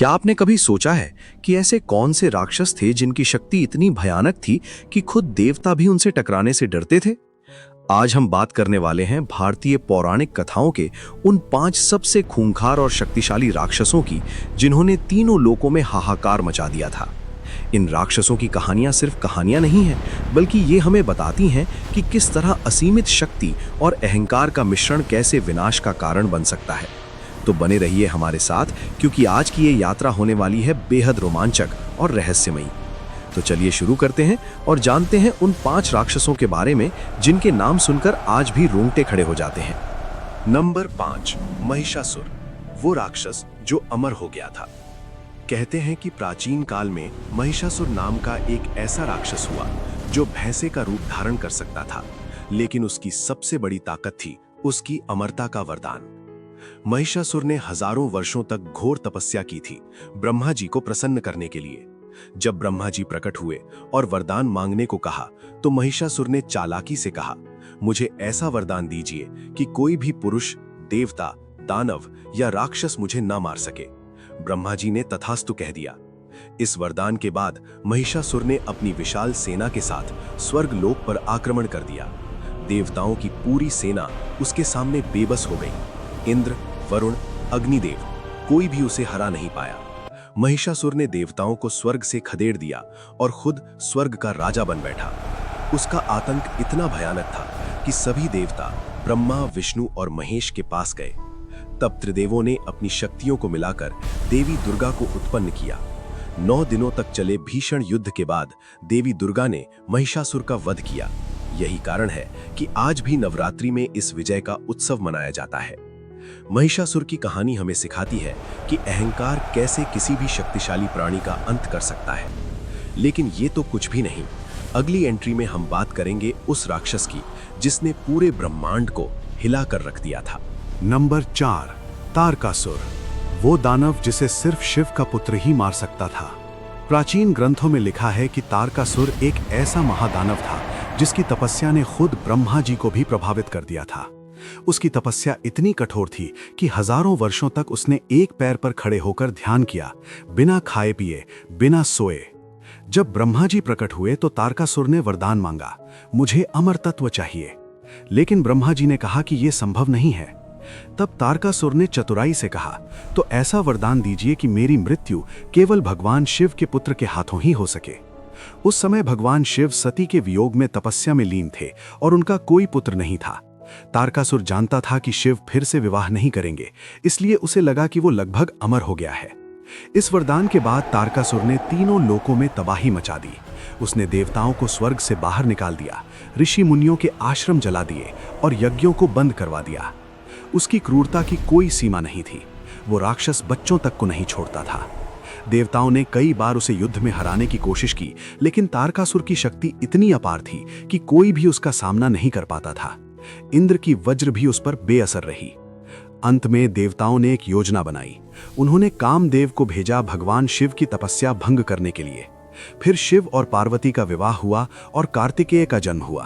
क्या आपने कभी सोचा है कि ऐसे कौन से राक्षस थे जिनकी शक्ति इतनी भयानक थी कि खुद देवता भी उनसे टकराने से डरते थे? आज हम बात करने वाले हैं भारतीय पौराणिक कथाओं के उन 5 सबसे खूंखार और शक्तिशाली राक्षसों की, जिन्होंने तीनों लोकों में हाहाकार मचा दिया था। इन राक्षसों की कहानियां सिर्फ कहानियां नहीं हैं, बल्कि ये हमें बताती हैं कि किस तरह असीमित शक्ति और अहंकार का मिश्रण कैसे विनाश का कारण बन सकता है। तो बने रहिए हमारे साथ, क्योंकि आज की ये यात्रा होने वाली है बेहद रोमांचक और रहस्यमयी। तो चलिए शुरू करते हैं और जानते हैं उन 5 राक्षसों के बारे में जिनके नाम सुनकर आज भी रोंगटे खड़े हो जाते हैं। नंबर 5, महिषासुर, वो राक्षस जो अमर हो गया था। कहते हैं कि प्राचीन काल में महिषासुर नाम का एक ऐसा राक्षस हुआ जो भैंसे का रूप धारण कर सकता था, लेकिन उसकी सबसे बड़ी ताकत थी उसकी अमरता का वरदान। महिषासुर ने हजारों वर्षों तक घोर तपस्या की थी ब्रह्मा जी को प्रसन्न करने के लिए। जब ब्रह्मा जी प्रकट हुए और वरदान मांगने को कहा, तो महिषासुर ने चालाकी से कहा, मुझे ऐसा वरदान दीजिए कि कोई भी पुरुष, देवता, दानव या राक्षस मुझे न मार सके। ब्रह्मा जी ने तथास्तु कह दिया। इस वरदान के बाद महिषासुर ने अपनी विशाल सेना के साथ स्वर्ग लोक पर आक्रमण कर दिया। देवताओं की पूरी सेना उसके सामने बेबस हो गई। इंद्र, वरुण, अग्निदेव, कोई भी उसे हरा नहीं पाया। महिषासुर ने देवताओं को स्वर्ग से खदेड़ दिया और खुद स्वर्ग का राजा बन बैठा। उसका आतंक इतना भयानक था कि सभी देवता ब्रह्मा, विष्णु और महेश के पास गए। तब त्रिदेवों ने अपनी शक्तियों को मिलाकर देवी दुर्गा को उत्पन्न किया। 9 दिनों तक चले भीषण युद्ध के बाद देवी दुर्गा ने महिषासुर का वध किया। यही कारण है कि आज भी नवरात्रि में इस विजय का उत्सव मनाया जाता है। महिषासुर की कहानी हमें सिखाती है कि अहंकार कैसे किसी भी शक्तिशाली प्राणी का अंत कर सकता है। लेकिन ये तो कुछ भी नहीं। अगली एंट्री में हम बात करेंगे उस राक्षस की जिसने पूरे ब्रह्मांड को हिला कर रख दिया था। नंबर 4, तारकासुर, वो दानव जिसे सिर्फ शिव का पुत्र ही मार सकता था। प्राचीन ग्रंथों में लिखा है कि तारकासुर एक ऐसा महादानव था जिसकी तपस्या ने खुद ब्रह्मा जी को भी प्रभावित कर दिया था। उसकी तपस्या इतनी कठोर थी कि हजारों वर्षों तक उसने एक पैर पर खड़े होकर ध्यान किया, बिना खाए पिए, बिना सोए। जब ब्रह्मा जी प्रकट हुए तो तारकासुर ने वरदान मांगा, मुझे अमर तत्व चाहिए। लेकिन ब्रह्मा जी ने कहा कि यह संभव नहीं है। तब तारकासुर ने चतुराई से कहा, तो ऐसा वरदान दीजिए कि मेरी मृत्यु केवल भगवान शिव के पुत्र के हाथों ही हो सके। उस समय भगवान शिव सती के वियोग में तपस्या में लीन थे और उनका कोई पुत्र नहीं था। तारकासुर जानता था कि शिव फिर से विवाह नहीं करेंगे, इसलिए उसे लगा कि वो लगभग अमर हो गया है। इस वरदान के बाद तारकासुर ने तीनों लोकों में तबाही मचा दी। उसने देवताओं को स्वर्ग से बाहर निकाल दिया, ऋषि मुनियों के आश्रम जला दिए और यज्ञों को बंद करवा दिया। उसकी क्रूरता की कोई सीमा नहीं थी। वो राक्षस बच्चों तक को नहीं छोड़ता था। देवताओं ने कई बार उसे युद्ध में हराने की कोशिश की, लेकिन तारकासुर की शक्ति इतनी अपार थी कि कोई भी उसका सामना नहीं कर पाता था। इंद्र की वज्र भी उस पर बेअसर रही। अंत में देवताओं ने एक योजना बनाई। उन्होंने कामदेव को भेजा भगवान शिव की तपस्या भंग करने के लिए। फिर शिव और पार्वती का विवाह हुआ और कार्तिकेय का जन्म हुआ।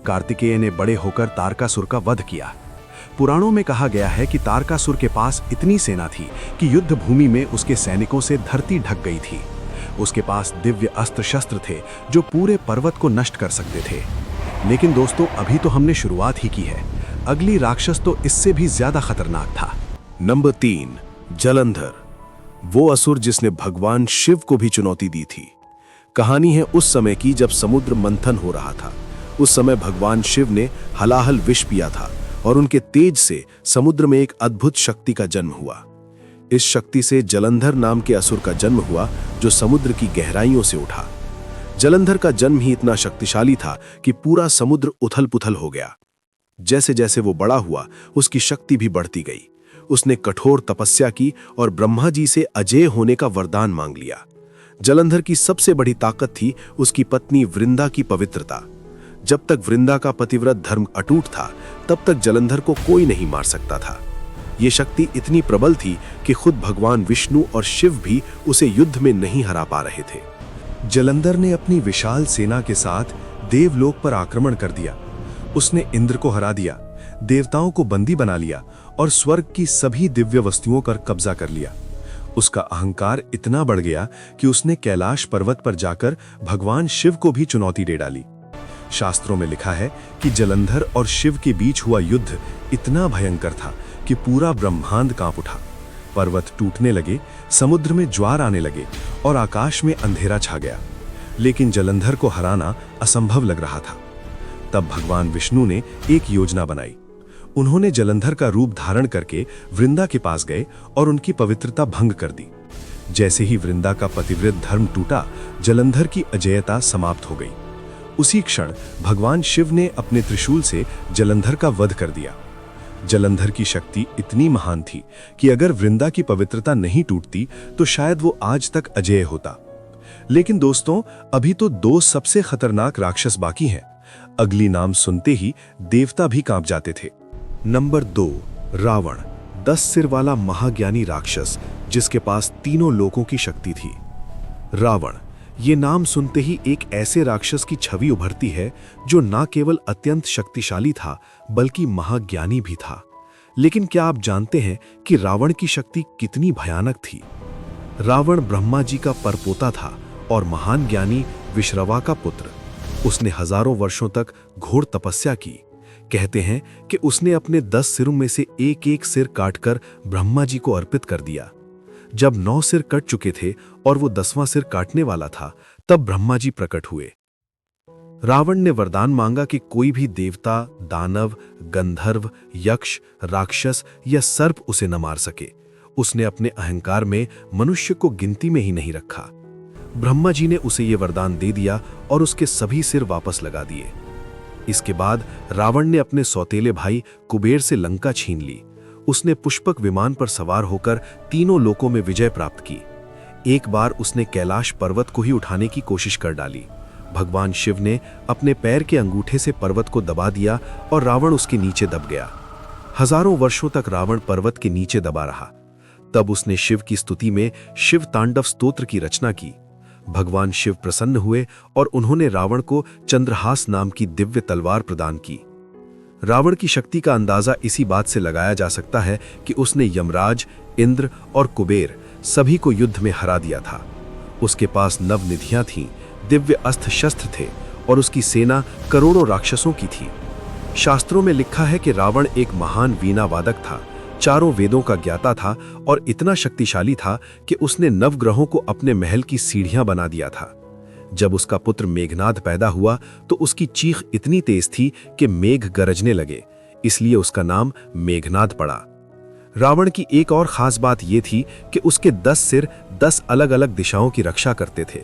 कार्तिकेय ने बड़े होकर तारकासुर का वध किया। पुराणों में कहा गया है कि तारकासुर के पास इतनी सेना थी कि युद्ध भूमि में उसके सैनिकों से धरती ढक गई थी। उसके पास दिव्य अस्त्र शस्त्र थे जो पूरे पर्वत को नष्ट कर सकते थे। लेकिन दोस्तों, अभी तो हमने शुरुआत ही की है। अगली राक्षस तो इससे भी ज्यादा खतरनाक था। नंबर 3, जलंधर, वो असुर जिसने भगवान शिव को भी चुनौती दी थी। कहानी है उस समय की जब समुद्र मंथन हो रहा था। उस समय भगवान शिव ने हलाहल विष पिया था और उनके तेज से समुद्र में एक अद्भुत शक्ति का जन्म हुआ। इस शक्ति से जलंधर नाम के असुर का जन्म हुआ जो समुद्र की गहराइयों से उठा। जलंधर का जन्म ही इतना शक्तिशाली था कि पूरा समुद्र उथल-पुथल हो गया। जैसे जैसे वो बड़ा हुआ, उसकी शक्ति भी बढ़ती गई। उसने कठोर तपस्या की और ब्रह्मा जी से अजेय होने का वरदान मांग लिया। जलंधर की सबसे बड़ी ताकत थी उसकी पत्नी वृंदा की पवित्रता। जब तक वृंदा का पतिव्रत धर्म अटूट था, तब तक जलंधर को कोई नहीं मार सकता था। ये शक्ति इतनी प्रबल थी कि खुद भगवान विष्णु और शिव भी उसे युद्ध में नहीं हरा पा रहे थे। जलंधर ने अपनी विशाल सेना के साथ देवलोक पर आक्रमण कर दिया। उसने इंद्र को हरा दिया, देवताओं को बंदी बना लिया और स्वर्ग की सभी दिव्य वस्तुओं पर कब्जा कर लिया। उसका अहंकार इतना बढ़ गया कि उसने कैलाश पर्वत पर जाकर भगवान शिव को भी चुनौती दे डाली। शास्त्रों में लिखा है कि जलंधर और शिव के बीच हुआ युद्ध इतना भयंकर था कि पूरा ब्रह्मांड कांप उठा। पर्वत टूटने लगे, समुद्र में ज्वार आने लगे और आकाश में अंधेरा छा गया। लेकिन जलंधर को हराना असंभव लग रहा था। तब भगवान विष्णु ने एक योजना बनाई। उन्होंने जलंधर का रूप धारण करके वृंदा के पास गए और उनकी पवित्रता भंग कर दी। जैसे ही वृंदा का पतिव्रत धर्म टूटा, जलंधर की अजेयता समाप्त हो गई। उसी क्षण भगवान शिव ने अपने त्रिशूल से जलंधर का वध कर दिया। जलंधर की शक्ति इतनी महान थी कि अगर वृंदा की पवित्रता नहीं टूटती तो शायद वो आज तक अजेय होता। लेकिन दोस्तों, अभी तो 2 सबसे खतरनाक राक्षस बाकी हैं। अगली नाम सुनते ही देवता भी कांप जाते थे। नंबर 2, रावण, 10 सिर वाला महाज्ञानी राक्षस जिसके पास तीनों लोकों की शक्ति थी। रावण, ये नाम सुनते ही एक ऐसे राक्षस की छवि उभरती है जो न केवल अत्यंत शक्तिशाली था बल्कि महाज्ञानी भी था। लेकिन क्या आप जानते हैं कि रावण की शक्ति कितनी भयानक थी? रावण ब्रह्मा जी का परपोता था और महान ज्ञानी विश्रवा का पुत्र। उसने हजारों वर्षों तक घोर तपस्या की। कहते हैं कि उसने अपने 10 सिरों में से एक सिर काटकर ब्रह्मा जी को अर्पित कर दिया। जब 9 सिर कट चुके थे और वो 10वां सिर काटने वाला था, तब ब्रह्मा जी प्रकट हुए। रावण ने वरदान मांगा कि कोई भी देवता, दानव, गंधर्व, यक्ष, राक्षस या सर्प उसे न मार सके। उसने अपने अहंकार में मनुष्य को गिनती में ही नहीं रखा। ब्रह्मा जी ने उसे ये वरदान दे दिया और उसके सभी सिर वापस लगा दिए। इसके बाद रावण ने अपने सौतेले भाई कुबेर से लंका छीन ली। उसने पुष्पक विमान पर सवार होकर तीनों लोकों में विजय प्राप्त की। एक बार उसने कैलाश पर्वत को ही उठाने की कोशिश कर डाली। भगवान शिव ने अपने पैर के अंगूठे से पर्वत को दबा दिया और रावण उसके नीचे दब गया। हजारों वर्षों तक रावण पर्वत के नीचे दबा रहा। तब उसने शिव की स्तुति में शिव तांडव स्तोत्र की रचना की। भगवान शिव प्रसन्न हुए और उन्होंने रावण को चंद्रहास नाम की दिव्य तलवार प्रदान की। रावण की शक्ति का अंदाजा इसी बात से लगाया जा सकता है कि उसने यमराज, इंद्र और कुबेर सभी को युद्ध में हरा दिया था। उसके पास नवनिधियां थीं, दिव्य अस्त्र शस्त्र थे और उसकी सेना करोड़ों राक्षसों की थी। शास्त्रों में लिखा है कि रावण एक महान वीणा वादक था, चारों वेदों का ज्ञाता था और इतना शक्तिशाली था कि उसने नवग्रहों को अपने महल की सीढ़ियां बना दिया था। जब उसका पुत्र मेघनाद पैदा हुआ तो उसकी चीख इतनी तेज थी कि मेघ गरजने लगे, इसलिए उसका नाम मेघनाद पड़ा। रावण की एक और खास बात यह थी कि उसके 10 सिर 10 अलग अलग दिशाओं की रक्षा करते थे।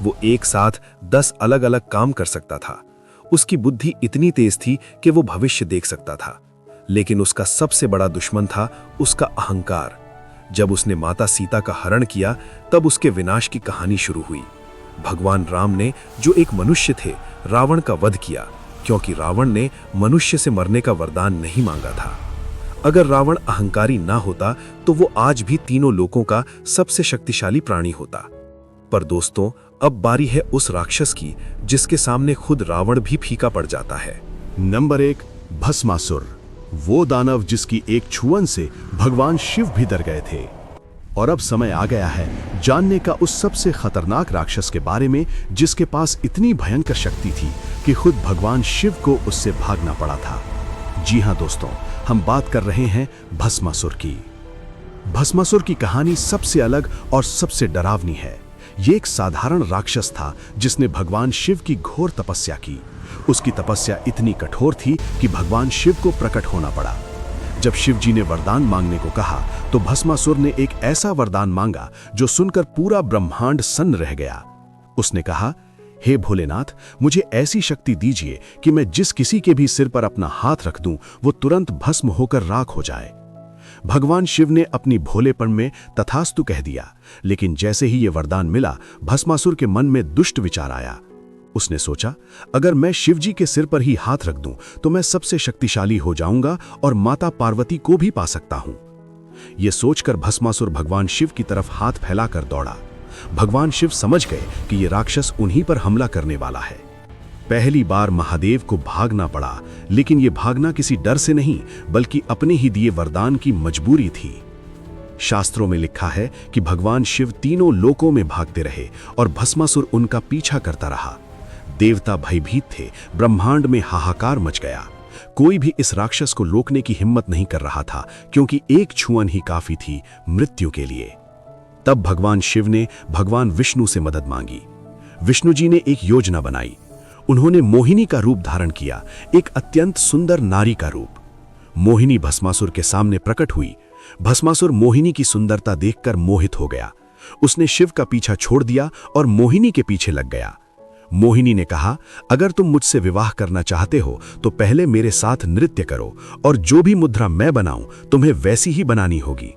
वो एक साथ 10 अलग अलग काम कर सकता था। उसकी बुद्धि इतनी तेज थी कि वो भविष्य देख सकता था। लेकिन उसका सबसे बड़ा दुश्मन था उसका अहंकार। जब उसने माता सीता का हरण किया तब उसके विनाश की कहानी शुरू हुई। भगवान राम ने, जो एक मनुष्य थे, रावण का वध किया क्योंकि रावण ने मनुष्य से मरने का वरदान नहीं मांगा था। अगर रावण अहंकारी ना होता तो वो आज भी तीनों लोकों का सबसे शक्तिशाली प्राणी होता। पर दोस्तों, अब बारी है उस राक्षस की जिसके सामने खुद रावण भी फीका पड़ जाता है। नंबर 1, भस्मासुर, वो दानव जिसकी एक छुअन से भगवान शिव भी डर गए थे। और अब समय आ गया है जानने का उस सबसे खतरनाक राक्षस के बारे में जिसके पास इतनी भयंकर शक्ति थी कि खुद भगवान शिव को उससे भागना पड़ा था। जी हां दोस्तों, हम बात कर रहे हैं भस्मासुर की। भस्मासुर की कहानी सबसे अलग और सबसे डरावनी है। ये एक साधारण राक्षस था जिसने भगवान शिव की घोर तपस्या की। उसकी तपस्या इतनी कठोर थी कि भगवान शिव को प्रकट होना पड़ा। जब शिव जी ने वरदान मांगने को कहा तो भस्मासुर ने एक ऐसा वरदान मांगा जो सुनकर पूरा ब्रह्मांड सन्न रह गया। उसने कहा, हे भोलेनाथ, मुझे ऐसी शक्ति दीजिए कि मैं जिस किसी के भी सिर पर अपना हाथ रख दूं वो तुरंत भस्म होकर राख हो जाए। भगवान शिव ने अपनी भोलेपन में तथास्तु कह दिया। लेकिन जैसे ही ये वरदान मिला, भस्मासुर के मन में दुष्ट विचार आया। उसने सोचा, अगर मैं शिव जी के सिर पर ही हाथ रख दूं तो मैं सबसे शक्तिशाली हो जाऊंगा और माता पार्वती को भी पा सकता हूं। यह सोचकर भस्मासुर भगवान शिव की तरफ हाथ फैलाकर दौड़ा। भगवान शिव समझ गए कि यह राक्षस उन्हीं पर हमला करने वाला है। पहली बार महादेव को भागना पड़ा, लेकिन यह भागना किसी डर से नहीं बल्कि अपने ही दिए वरदान की मजबूरी थी। शास्त्रों में लिखा है कि भगवान शिव तीनों लोकों में भागते रहे और भस्मासुर उनका पीछा करता रहा। देवता भयभीत थे, ब्रह्मांड में हाहाकार मच गया। कोई भी इस राक्षस को रोकने की हिम्मत नहीं कर रहा था, क्योंकि एक छुअन ही काफी थी मृत्यु के लिए। तब भगवान शिव ने भगवान विष्णु से मदद मांगी। विष्णु जी ने एक योजना बनाई। उन्होंने मोहिनी का रूप धारण किया, एक अत्यंत सुंदर नारी का रूप। मोहिनी भस्मासुर के सामने प्रकट हुई। भस्मासुर मोहिनी की सुंदरता देखकर मोहित हो गया। उसने शिव का पीछा छोड़ दिया और मोहिनी के पीछे लग गया। मोहिनी ने कहा, अगर तुम मुझसे विवाह करना चाहते हो तो पहले मेरे साथ नृत्य करो, और जो भी मुद्रा मैं बनाऊं तुम्हें वैसी ही बनानी होगी।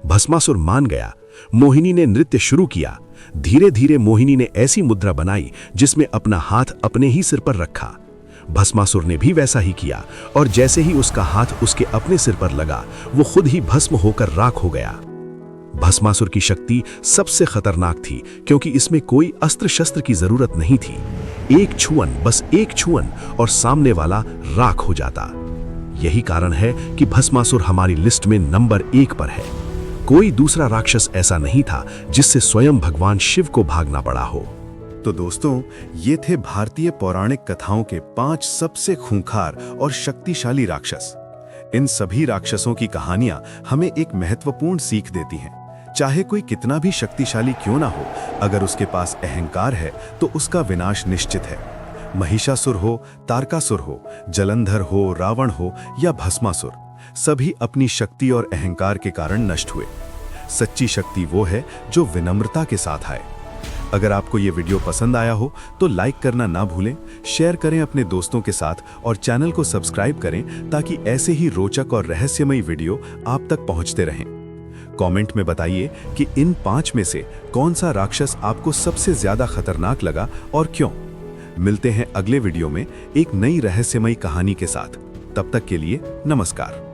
भस्मासुर मान गया। मोहिनी ने नृत्य शुरू किया। धीरे धीरे मोहिनी ने ऐसी मुद्रा बनाई जिसमें अपना हाथ अपने ही सिर पर रखा। भस्मासुर ने भी वैसा ही किया, और जैसे ही उसका हाथ उसके अपने सिर पर लगा, वो खुद ही भस्म होकर राख हो गया। भस्मासुर की शक्ति सबसे खतरनाक थी, क्योंकि इसमें कोई अस्त्र शस्त्र की जरूरत नहीं थी। एक छुअन, बस एक छुअन, और सामने वाला राख हो जाता। यही कारण है कि भस्मासुर हमारी लिस्ट में नंबर 1 पर है। कोई दूसरा राक्षस ऐसा नहीं था जिससे स्वयं भगवान शिव को भागना पड़ा हो। तो दोस्तों, ये थे भारतीय पौराणिक कथाओं के 5 सबसे खूंखार और शक्तिशाली राक्षस। इन सभी राक्षसों की कहानियां हमें एक महत्वपूर्ण सीख देती हैं। चाहे कोई कितना भी शक्तिशाली क्यों ना हो, अगर उसके पास अहंकार है तो उसका विनाश निश्चित है। महिषासुर हो, तारकासुर हो, जलंधर हो, रावण हो या भस्मासुर, सभी अपनी शक्ति और अहंकार के कारण नष्ट हुए। सच्ची शक्ति वो है जो विनम्रता के साथ आए। अगर आपको ये वीडियो पसंद आया हो तो लाइक करना ना भूलें, शेयर करें अपने दोस्तों के साथ और चैनल को सब्सक्राइब करें ताकि ऐसे ही रोचक और रहस्यमयी वीडियो आप तक पहुंचते रहें। कमेंट में बताइए कि इन 5 में से कौन सा राक्षस आपको सबसे ज्यादा खतरनाक लगा और क्यों। मिलते हैं अगले वीडियो में एक नई रहस्यमयी कहानी के साथ। तब तक के लिए नमस्कार।